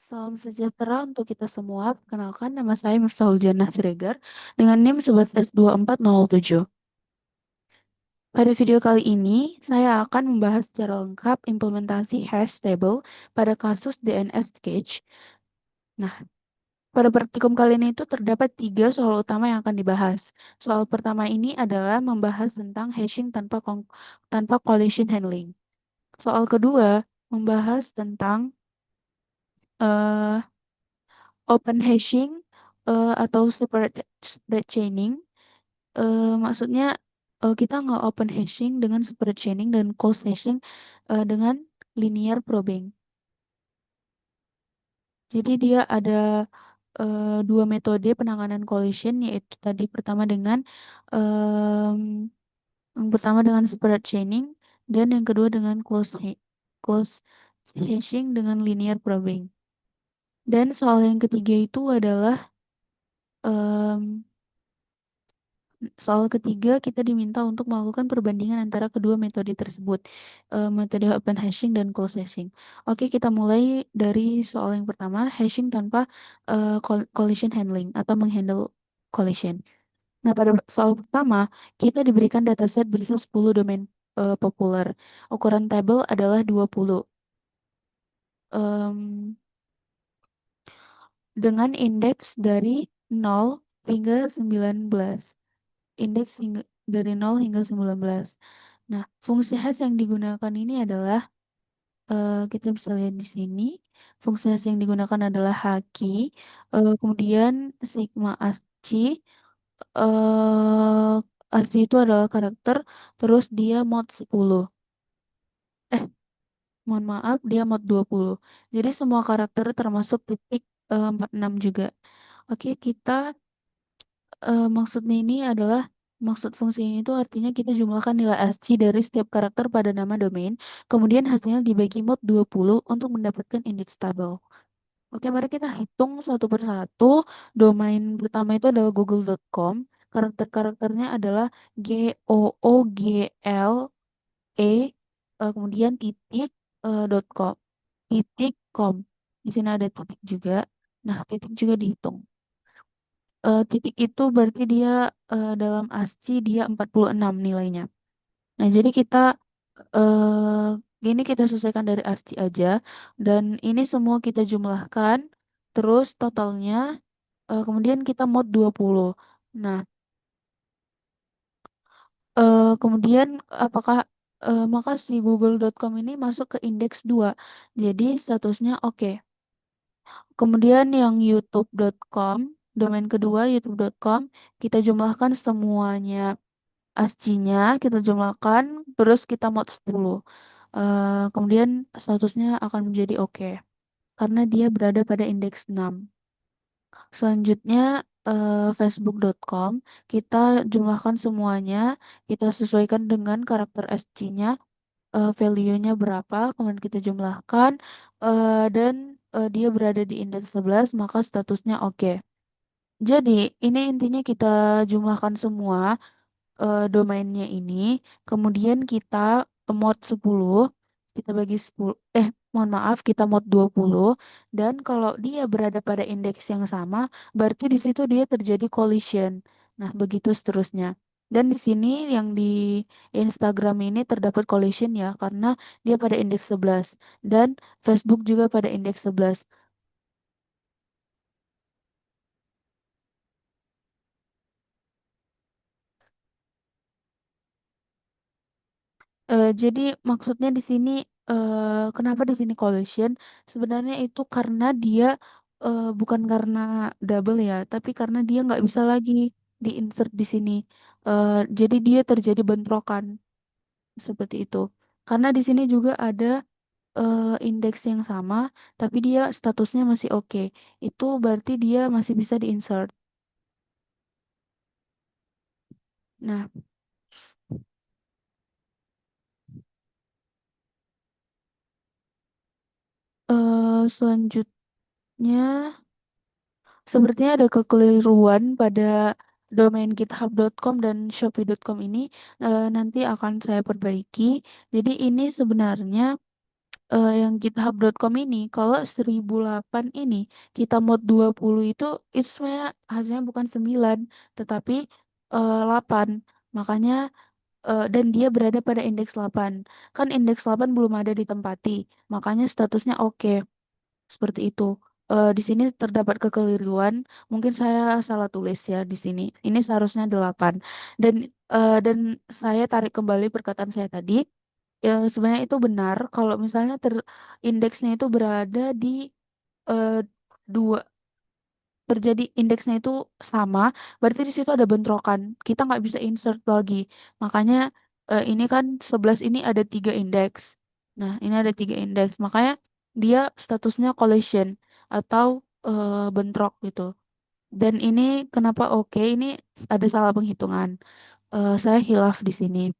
Salam sejahtera untuk kita semua. Perkenalkan, nama saya Miftahul Jannah Siregar dengan NIM 11S2407. Pada video kali ini, saya akan membahas secara lengkap implementasi hash table pada kasus DNS Cache. Nah, pada praktikum kali ini itu terdapat 3 soal utama yang akan dibahas. Soal pertama ini adalah membahas tentang hashing tanpa collision handling. Soal kedua, membahas tentang eh, open hashing atau separate chaining. Maksudnya kita nggak open hashing dengan separate chaining dan closed hashing dengan linear probing. Jadi dia ada dua metode penanganan collision, yaitu tadi yang pertama dengan separate chaining dan yang kedua dengan closed hashing dengan linear probing. Dan soal yang ketiga itu adalah em, soal ketiga, kita diminta untuk melakukan perbandingan antara kedua metode tersebut, metode open hashing dan closed hashing. Oke, kita mulai dari soal yang pertama, hashing tanpa collision handling atau menghandle collision. Nah, pada soal pertama, kita diberikan dataset berisi 10 domain populer. Ukuran tabel adalah 20. Em, dengan indeks dari 0 hingga 19. Dari 0 hingga 19. Nah, fungsi hash yang digunakan ini adalah kita bisa lihat di sini. Fungsi hash yang digunakan adalah haki, kemudian sigma ASCII. eh ASCII itu adalah karakter, terus dia mod 10. Eh, mohon maaf, dia mod 20. Jadi semua karakter termasuk titik 46 juga. Oke, maksudnya ini adalah maksud fungsi ini itu artinya kita jumlahkan nilai ASCII dari setiap karakter pada nama domain, kemudian hasilnya dibagi mod 20 untuk mendapatkan indeks tabel. Oke, mari kita hitung satu persatu. Domain pertama itu adalah google.com. Karakter-karakternya adalah GOOGLE, kemudian .com. .com. Di sini ada titik juga. Nah, titik juga dihitung. Titik itu berarti dia dalam ASCII dia 46 nilainya. Nah, jadi ini kita sesuaikan dari ASCII aja dan ini semua kita jumlahkan terus totalnya kemudian kita mod 20. Nah, kemudian apakah maka si google.com ini masuk ke indeks 2. Jadi statusnya oke. Kemudian yang youtube.com, domain kedua youtube.com, kita jumlahkan semuanya ASCII-nya, kita jumlahkan, terus kita mod 10. Kemudian statusnya akan menjadi oke, karena dia berada pada indeks 6. Selanjutnya facebook.com, kita jumlahkan semuanya, kita sesuaikan dengan karakter ASCII-nya, value-nya berapa, kemudian kita jumlahkan, dan dia berada di indeks 11, maka statusnya oke. Jadi, ini intinya kita jumlahkan semua domainnya ini, kemudian kita mod 10, kita bagi 10, mohon maaf, kita mod 20, dan kalau dia berada pada indeks yang sama, berarti di situ dia terjadi collision. Nah, begitu seterusnya. Dan di sini yang di Instagram ini terdapat collision ya, karena dia pada indeks 11. Dan Facebook juga pada indeks 11. Jadi maksudnya di sini kenapa di sini collision? Sebenarnya itu karena dia bukan karena double ya, tapi karena dia nggak bisa lagi diinsert di sini. Jadi dia terjadi bentrokan seperti itu. Karena di sini juga ada indeks yang sama, tapi dia statusnya masih oke. Itu berarti dia masih bisa diinsert. Nah, selanjutnya. Sepertinya ada kekeliruan pada domain github.com dan shopee.com ini, nanti akan saya perbaiki. Jadi ini sebenarnya yang github.com ini kalau 1008 ini kita mod 20 itu sebenarnya hasilnya bukan 9 tetapi 8. Makanya dan dia berada pada indeks 8. Kan indeks 8 belum ada ditempati. Makanya statusnya oke. Seperti itu. Di sini terdapat kekeliruan. Mungkin saya salah tulis ya di sini. Ini seharusnya 8. Dan saya tarik kembali perkataan saya tadi. Ya, sebenarnya itu benar kalau misalnya indeksnya itu berada di eh, dua terjadi indeksnya itu sama, berarti di situ ada bentrokan. Kita nggak bisa insert lagi. Makanya ini kan 11 ini ada 3 indeks. Nah, ini ada 3 indeks. Makanya dia statusnya collision atau bentrok gitu. Dan ini kenapa oke? Ini ada salah penghitungan. Saya hilaf di sini.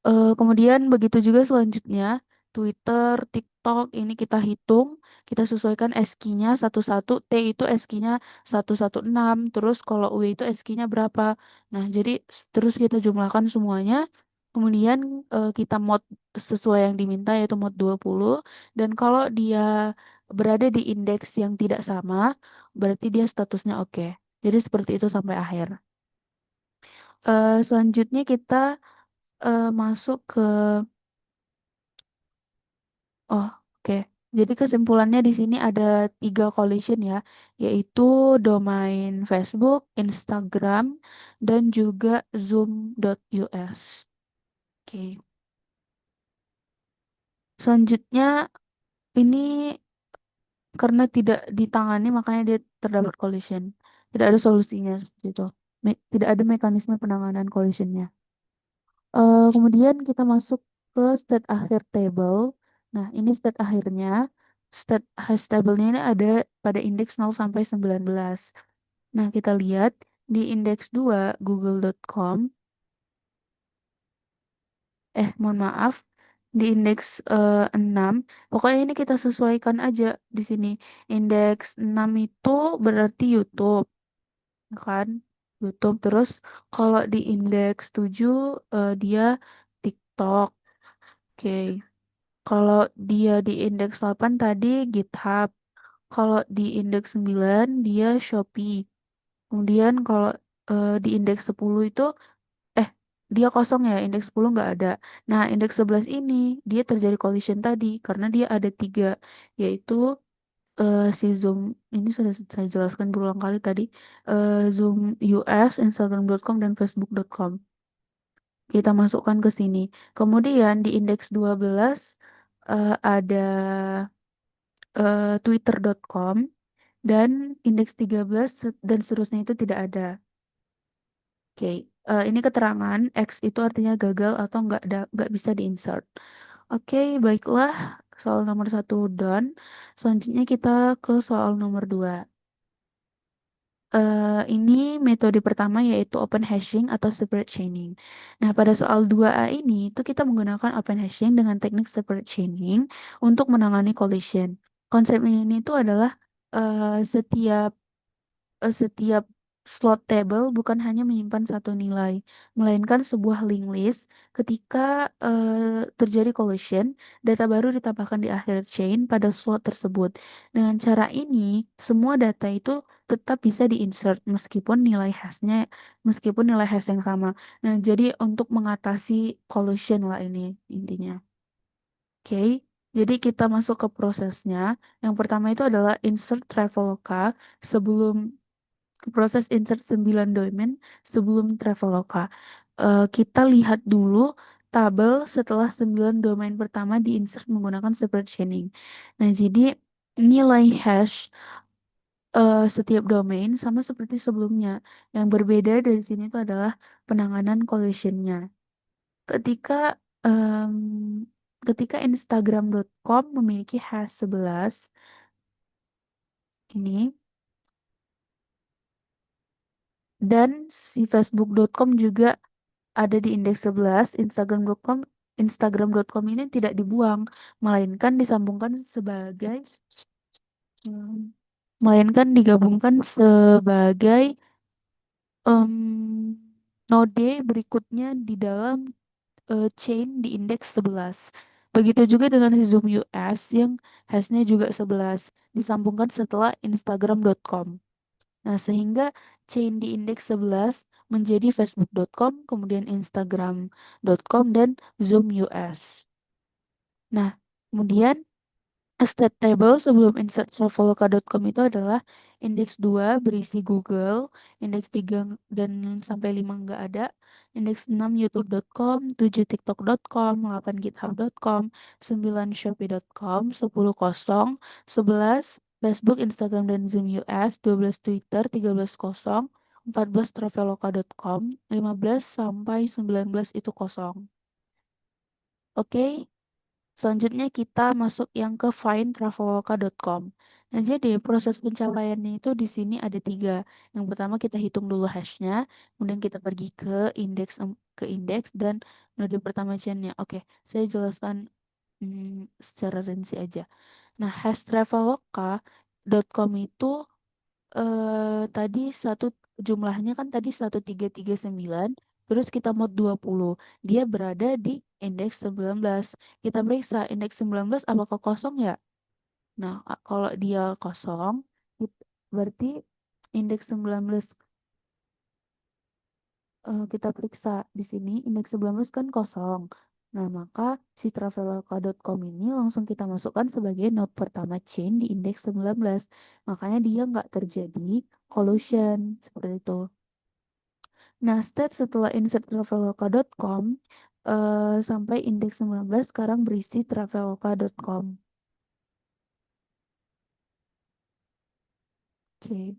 Kemudian begitu juga selanjutnya, Twitter, TikTok ini kita hitung, kita sesuaikan ASCII-nya satu-satu, T itu ASCII-nya 116, terus kalau W itu ASCII-nya berapa. Nah, jadi terus kita jumlahkan semuanya, kemudian kita mod sesuai yang diminta yaitu mod 20, dan kalau dia berada di indeks yang tidak sama, berarti dia statusnya oke. Jadi seperti itu sampai akhir. Selanjutnya kita masuk ke oh, oke. Jadi kesimpulannya di sini ada 3 collision ya, yaitu domain Facebook, Instagram, dan juga Zoom.us. Oke. Selanjutnya ini karena tidak ditangani makanya dia terdapat collision. Tidak ada solusinya seperti itu. Tidak ada mekanisme penanganan collisionnya. Kemudian kita masuk ke state akhir table. Nah, ini state akhirnya. State hash table-nya ini ada pada indeks 0 sampai 19. Nah, kita lihat di indeks 2 google.com. Mohon maaf. Di indeks 6. Pokoknya ini kita sesuaikan aja di sini. Indeks 6 itu berarti YouTube, kan? YouTube. Terus kalau di indeks 7 dia TikTok. Oke. Kalau dia di indeks 8 tadi GitHub. Kalau di indeks 9 dia Shopee. Kemudian kalau di indeks 10 itu eh dia kosong ya, indeks 10 nggak ada. Nah, indeks 11 ini dia terjadi collision tadi karena dia ada 3 yaitu si Zoom ini sudah saya jelaskan berulang kali tadi. Zoom US, Instagram.com dan Facebook.com. Kita masukkan ke sini. Kemudian di indeks 12 ada twitter.com dan indeks 13 dan seterusnya itu tidak ada. Oke, ini keterangan X itu artinya gagal atau nggak bisa diinsert. Oke, baiklah. Soal nomor 1 done. Selanjutnya kita ke soal nomor 2. Ini metode pertama yaitu open hashing atau separate chaining. Nah, pada soal 2A ini itu kita menggunakan open hashing dengan teknik separate chaining untuk menangani collision. Konsepnya ini itu adalah setiap slot table bukan hanya menyimpan satu nilai, melainkan sebuah linked list. Ketika terjadi collision, data baru ditambahkan di akhir chain pada slot tersebut. Dengan cara ini, semua data itu tetap bisa diinsert meskipun nilai hash yang sama. Nah, jadi untuk mengatasi collision lah ini intinya. Oke, jadi kita masuk ke prosesnya. Yang pertama itu adalah insert Traveloka sebelum proses insert 9 domain sebelum Traveloka. Kita lihat dulu tabel setelah 9 domain pertama diinsert menggunakan separate chaining. Nah, jadi nilai hash setiap domain sama seperti sebelumnya. Yang berbeda dari sini itu adalah penanganan collisionnya. Ketika em, ketika Instagram.com memiliki hash 11 ini dan si Facebook.com juga ada di indeks 11, Instagram.com ini tidak dibuang, melainkan disambungkan sebagai hmm, melainkan digabungkan sebagai node berikutnya di dalam chain di indeks 11. Begitu juga dengan si Zoom US yang hashnya juga 11 disambungkan setelah Instagram.com. Nah, sehingga chain di indeks 11 menjadi Facebook.com, kemudian Instagram.com, dan Zoom US. Nah, kemudian state table sebelum insert traveloka.com itu adalah indeks 2 berisi Google, indeks 3 dan sampai 5 nggak ada, indeks 6 youtube.com, 7 tiktok.com, 8 github.com, 9 shopee.com, 10 kosong, 11 Facebook, Instagram, dan Zoom US, 12 Twitter, 13 kosong, 14 traveloka.com, 15 sampai 19 itu kosong. Oke. Selanjutnya kita masuk yang ke findtraveloka.com. Nah, jadi proses pencapaiannya itu di sini ada tiga. Yang pertama kita hitung dulu hashnya, kemudian kita pergi ke indeks dan node pertama chainnya. Oke, saya jelaskan secara rinci aja. Nah, hash traveloka.com itu tadi jumlahnya kan tadi 1339, terus kita mod 20. Dia berada di indeks 19. Kita periksa indeks 19 apakah kosong ya? Nah, kalau dia kosong, berarti indeks 19 kita periksa di sini indeks 19 kan kosong. Nah, maka si traveloka.com ini langsung kita masukkan sebagai node pertama chain di indeks 19. Makanya dia nggak terjadi collision seperti itu. Nah, state setelah insert traveloka.com sampai indeks 19 sekarang berisi traveloka.com. Oke.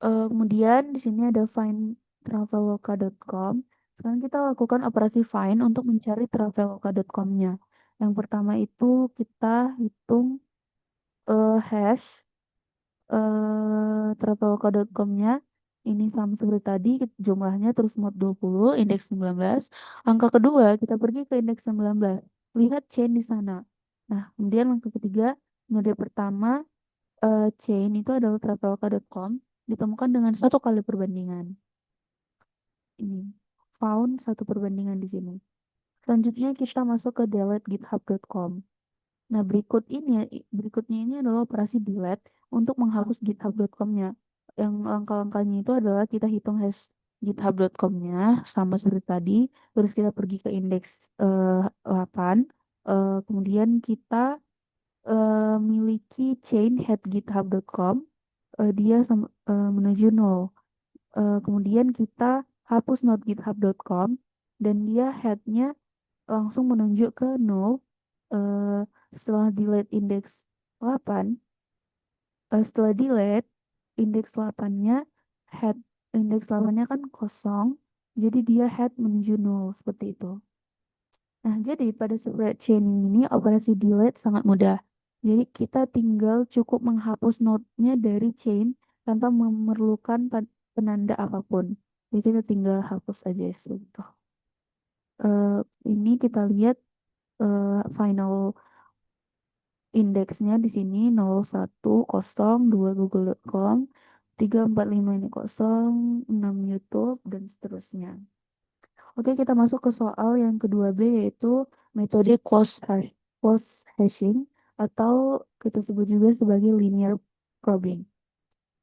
Kemudian di sini ada find traveloka.com. Sekarang kita lakukan operasi find untuk mencari traveloka.com-nya. Yang pertama itu kita hitung hash traveloka.com-nya. Ini sama seperti tadi, jumlahnya terus mod 20, indeks 19. Angka kedua, kita pergi ke indeks 19. Lihat chain di sana. Nah, kemudian langkah ketiga, node pertama chain itu adalah traveloka.com ditemukan dengan satu kali perbandingan. Ini found satu perbandingan di sini. Selanjutnya kita masuk ke delete github.com. Nah, berikutnya ini adalah operasi delete untuk menghapus github.com-nya. Yang langkah-langkahnya itu adalah kita hitung hash github.com-nya sama seperti tadi, terus kita pergi ke indeks 8, kemudian kita miliki chain head github.com, dia menuju 0. Kemudian kita hapus node github.com dan dia headnya langsung menunjuk ke 0. Setelah delete indeks 8, setelah delete indeks 8-nya, head indeks 8-nya kan kosong, jadi dia head menuju 0 seperti itu. Nah, jadi pada separate chain ini operasi delete sangat mudah. Jadi kita tinggal cukup menghapus node-nya dari chain tanpa memerlukan penanda apapun. Jadi kita tinggal hapus aja seperti itu. Ini kita lihat final indeksnya di sini 0102 google.com, 345 ini kosong, 6 YouTube, dan seterusnya. Oke, kita masuk ke soal yang kedua B, yaitu metode close hashing atau kita sebut juga sebagai linear probing.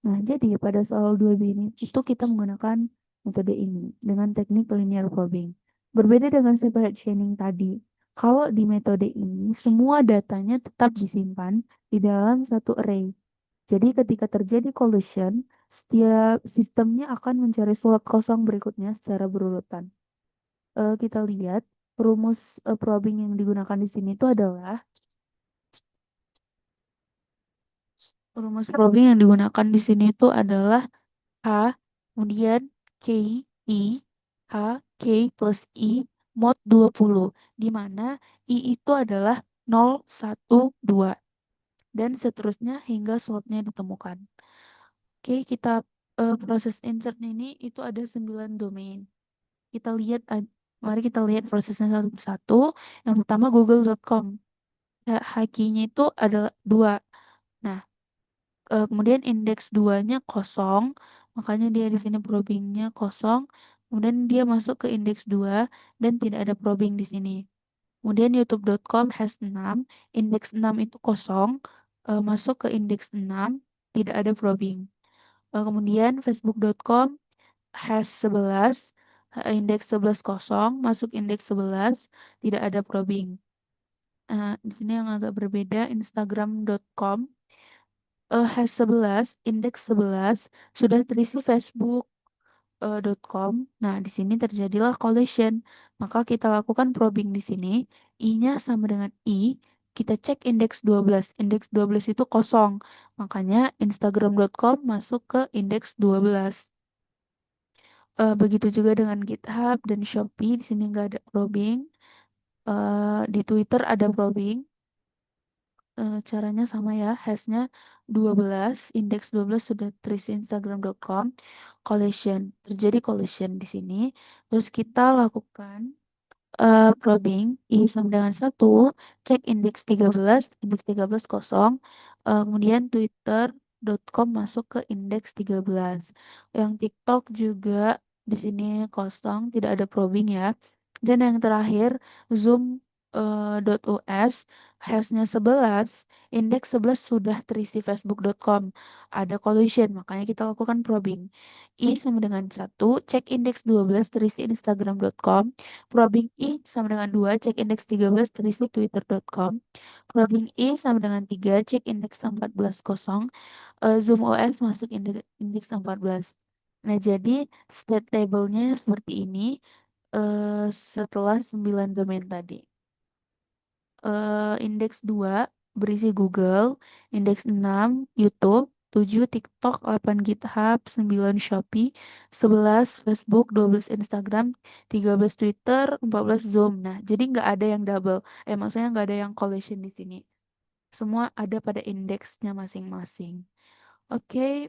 Nah, jadi pada soal 2B ini itu kita menggunakan metode ini dengan teknik linear probing. Berbeda dengan separate chaining tadi. Kalau di metode ini, semua datanya tetap disimpan di dalam satu array. Jadi ketika terjadi collision, setiap sistemnya akan mencari slot kosong berikutnya secara berurutan. Kita lihat rumus probing yang digunakan di sini itu adalah H, kemudian K, I, H, K plus I, mod 20, di mana I itu adalah 0, 1, 2, dan seterusnya hingga slotnya ditemukan. Oke, kita proses insert ini itu ada 9 domain. Mari kita lihat prosesnya satu persatu. Yang pertama google.com. Hakinya itu adalah 2. Nah, kemudian indeks 2-nya kosong, makanya dia di sini probingnya kosong. Kemudian dia masuk ke indeks 2 dan tidak ada probing di sini. Kemudian youtube.com has 6, indeks 6 itu kosong, masuk ke indeks 6, tidak ada probing. Kemudian facebook.com has 11, indeks 11 kosong, masuk indeks 11, tidak ada probing. Di sini yang agak berbeda, instagram.com has 11, indeks 11, sudah terisi facebook .com. Nah, di sini terjadilah collision. Maka kita lakukan probing di sini. I-nya sama dengan I. Kita cek indeks 12. Indeks 12 itu kosong. Makanya instagram.com masuk ke indeks 12. Begitu juga dengan GitHub dan Shopee. Di sini nggak ada probing. Di Twitter ada probing. Caranya sama ya. Hashnya 12. Indeks 12 sudah terisi instagram.com. Collision. Terjadi collision di sini. Terus kita lakukan probing I sama dengan 1, cek indeks 13 kosong, kemudian twitter.com masuk ke indeks 13. Yang TikTok juga di sini kosong, tidak ada probing ya. Dan yang terakhir zoom .us hashnya 11, indeks 11 sudah terisi facebook.com. Ada collision, makanya kita lakukan probing. I sama dengan 1, cek indeks 12 terisi instagram.com. Probing I sama dengan 2, cek indeks 13 terisi twitter.com. Probing I sama dengan 3, cek indeks 14 kosong. Zoom OS masuk indeks 14. Nah, jadi state table-nya seperti ini setelah 9 domain tadi. Indeks 2 berisi Google, indeks 6 YouTube, 7 TikTok, 8 GitHub, 9 Shopee, 11 Facebook, 12 Instagram, 13 Twitter, 14 Zoom. Nah, jadi nggak ada yang double. Maksudnya nggak ada yang collision di sini. Semua ada pada indeksnya masing-masing. Oke,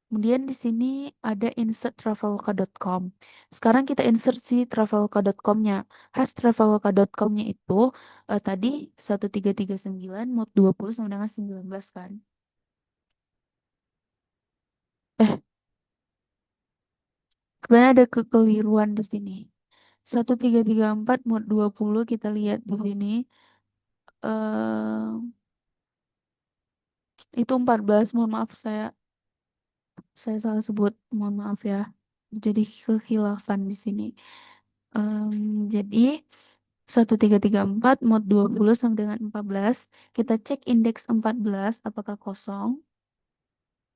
kemudian di sini ada insert traveloka.com. Sekarang kita insert si traveloka.com-nya. Has traveloka.com-nya itu tadi 1339 mod 20 sama dengan 19 kan. Eh, sebenarnya ada kekeliruan di sini. 1334 mod 20 kita lihat di sini. eh itu 14, mohon maaf saya salah sebut, mohon maaf ya. Jadi kekhilafan di sini. Jadi 1334 mod 20 sama dengan 14. Kita cek indeks 14 apakah kosong.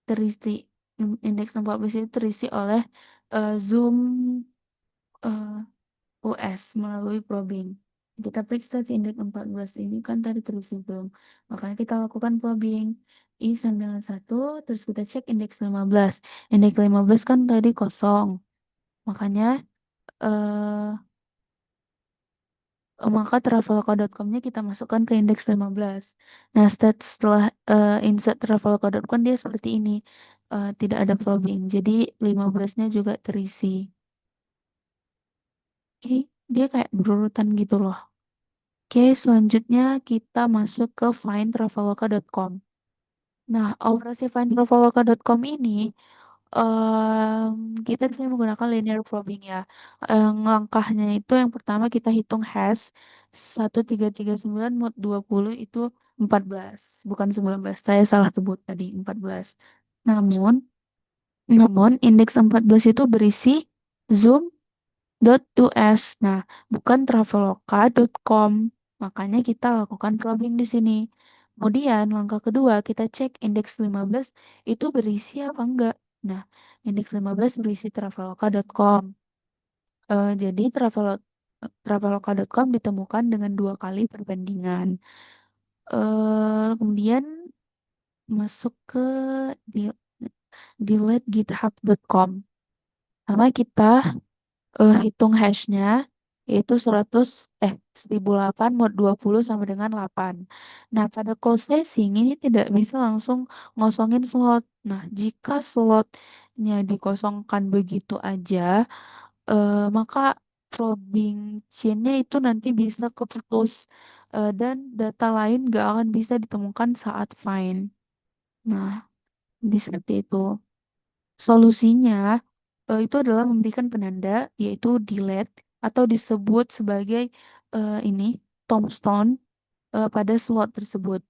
Terisi. Indeks 14 itu terisi oleh Zoom eh, US melalui probing. Kita periksa si indeks 14 ini kan tadi terisi belum. Makanya kita lakukan probing. I sama dengan 1, terus kita cek indeks 15. Indeks 15 kan tadi kosong. Makanya eh maka traveloka.com-nya kita masukkan ke indeks 15. Nah, setelah insert traveloka.com dia seperti ini. Tidak ada probing. Jadi 15-nya juga terisi. Oke, dia kayak berurutan gitu loh. Oke, selanjutnya kita masuk ke findtraveloka.com. Nah, operasi findtraveloka.com ini kita bisa menggunakan linear probing ya. Langkahnya itu yang pertama kita hitung hash 1339 mod 20 itu 14, bukan 19. Saya salah sebut tadi 14. Namun, namun indeks 14 itu berisi zoom.us. Nah, bukan traveloka.com. Makanya kita lakukan probing di sini. Kemudian langkah kedua kita cek indeks 15 itu berisi apa enggak. Nah, indeks 15 berisi traveloka.com. Jadi traveloka.com ditemukan dengan 2 kali perbandingan. Kemudian masuk ke di- delete github.com. Sama kita hitung hashnya yaitu 1008 mod 20 sama dengan 8. Nah, pada call sesing ini tidak bisa langsung ngosongin slot. Nah, jika slotnya dikosongkan begitu aja, maka probing chain-nya itu nanti bisa keputus dan data lain gak akan bisa ditemukan saat find. Nah, jadi seperti itu. Solusinya itu adalah memberikan penanda yaitu delete atau disebut sebagai ini tombstone pada slot tersebut.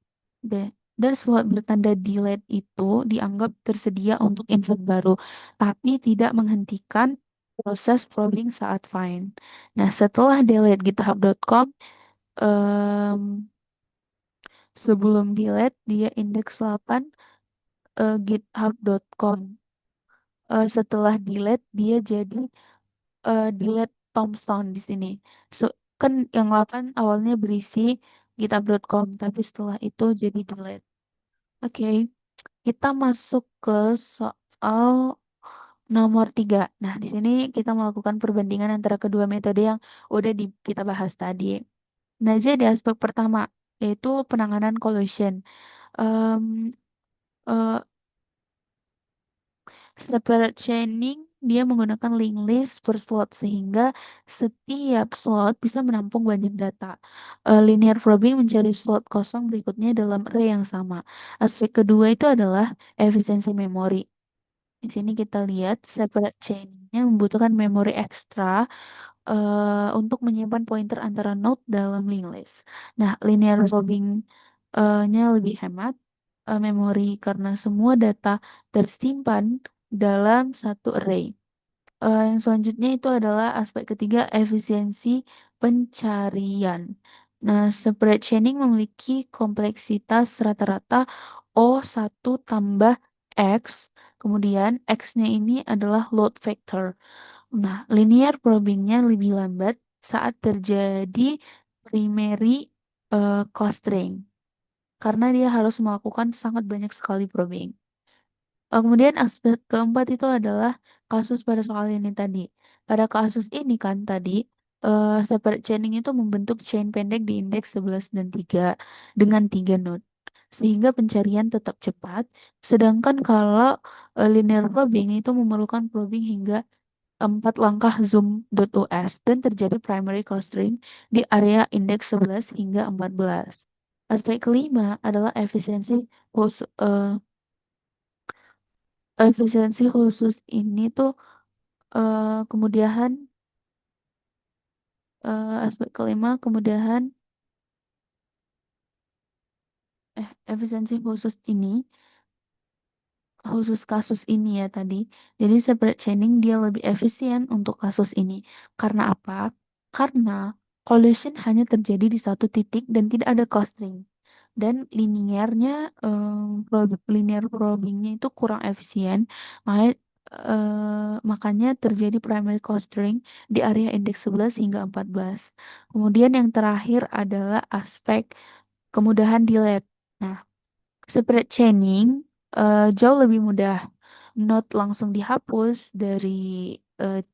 Dan slot bertanda delete itu dianggap tersedia untuk insert baru, tapi tidak menghentikan proses probing saat find. Nah, setelah delete github.com, em, sebelum delete dia indeks 8 github.com. Setelah delete dia jadi delete tombstone di sini. So, kan yang 8 awalnya berisi github.com, tapi setelah itu jadi delete. Oke, kita masuk ke soal nomor 3. Nah, di sini kita melakukan perbandingan antara kedua metode yang udah kita bahas tadi. Nah, jadi aspek pertama yaitu penanganan collision. Em, eh, Separate chaining dia menggunakan link list per slot sehingga setiap slot bisa menampung banyak data. Linear probing mencari slot kosong berikutnya dalam array yang sama. Aspek kedua itu adalah efisiensi memori. Di sini kita lihat separate chainingnya membutuhkan memori ekstra untuk menyimpan pointer antara node dalam link list. Nah, linear probing-nya lebih hemat memori karena semua data tersimpan dalam satu array. Yang selanjutnya itu adalah aspek ketiga, efisiensi pencarian. Nah, separate chaining memiliki kompleksitas rata-rata O1 tambah X, kemudian X-nya ini adalah load factor. Nah, linear probingnya lebih lambat saat terjadi primary clustering, karena dia harus melakukan sangat banyak sekali probing. Kemudian aspek keempat itu adalah kasus pada soal ini tadi. Pada kasus ini kan tadi separate chaining itu membentuk chain pendek di indeks 11 dan 3 dengan 3 node. Sehingga pencarian tetap cepat. Sedangkan kalau linear probing itu memerlukan probing hingga 4 langkah zoom.us dan terjadi primary clustering di area indeks 11 hingga 14. Aspek kelima adalah efisiensi khusus ini tuh kemudahan aspek kelima kemudahan efisiensi khusus kasus ini ya tadi. Jadi separate chaining dia lebih efisien untuk kasus ini. Karena apa? Karena collision hanya terjadi di satu titik dan tidak ada clustering. Dan linear probingnya itu kurang efisien. Makanya makanya terjadi primary clustering di area indeks 11 hingga 14. Kemudian yang terakhir adalah aspek kemudahan delete. Nah, separate chaining jauh lebih mudah. Node langsung dihapus dari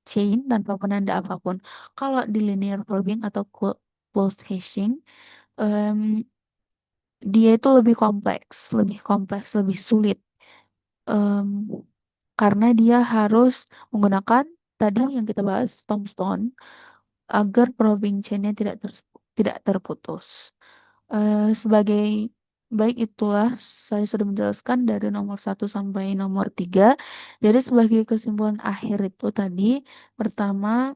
chain tanpa penanda apapun. Kalau di linear probing atau closed hashing, em, dia itu lebih kompleks, lebih sulit. Em, karena dia harus menggunakan tadi yang kita bahas tombstone agar probing chainnya tidak terputus. Sebagai baik itulah saya sudah menjelaskan dari nomor 1 sampai nomor 3. Jadi sebagai kesimpulan akhir itu tadi, pertama,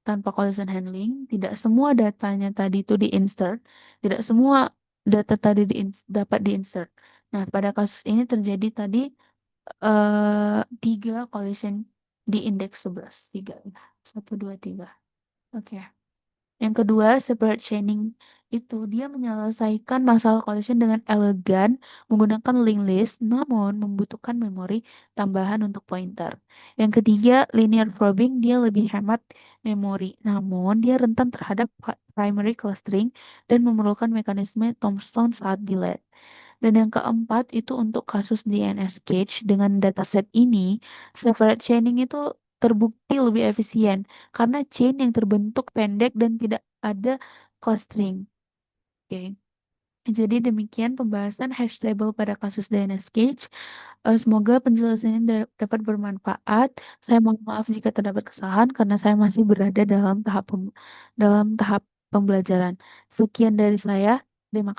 tanpa collision handling, tidak semua datanya tadi itu di-insert, tidak semua data tadi dapat di-insert. Nah, pada kasus ini terjadi tadi 3 collision di indeks 11. 3. 1, 2, 3. Oke. Yang kedua, separate chaining itu dia menyelesaikan masalah collision dengan elegan menggunakan linked list, namun membutuhkan memori tambahan untuk pointer. Yang ketiga, linear probing dia lebih hemat memori, namun dia rentan terhadap primary clustering dan memerlukan mekanisme tombstone saat delete. Dan yang keempat itu untuk kasus DNS cache dengan dataset ini, separate chaining itu terbukti lebih efisien karena chain yang terbentuk pendek dan tidak ada clustering. Oke. Jadi demikian pembahasan hash table pada kasus DNS cache. Semoga penjelasannya dapat bermanfaat. Saya mohon maaf jika terdapat kesalahan karena saya masih berada dalam tahap pembelajaran. Sekian dari saya. Terima kasih.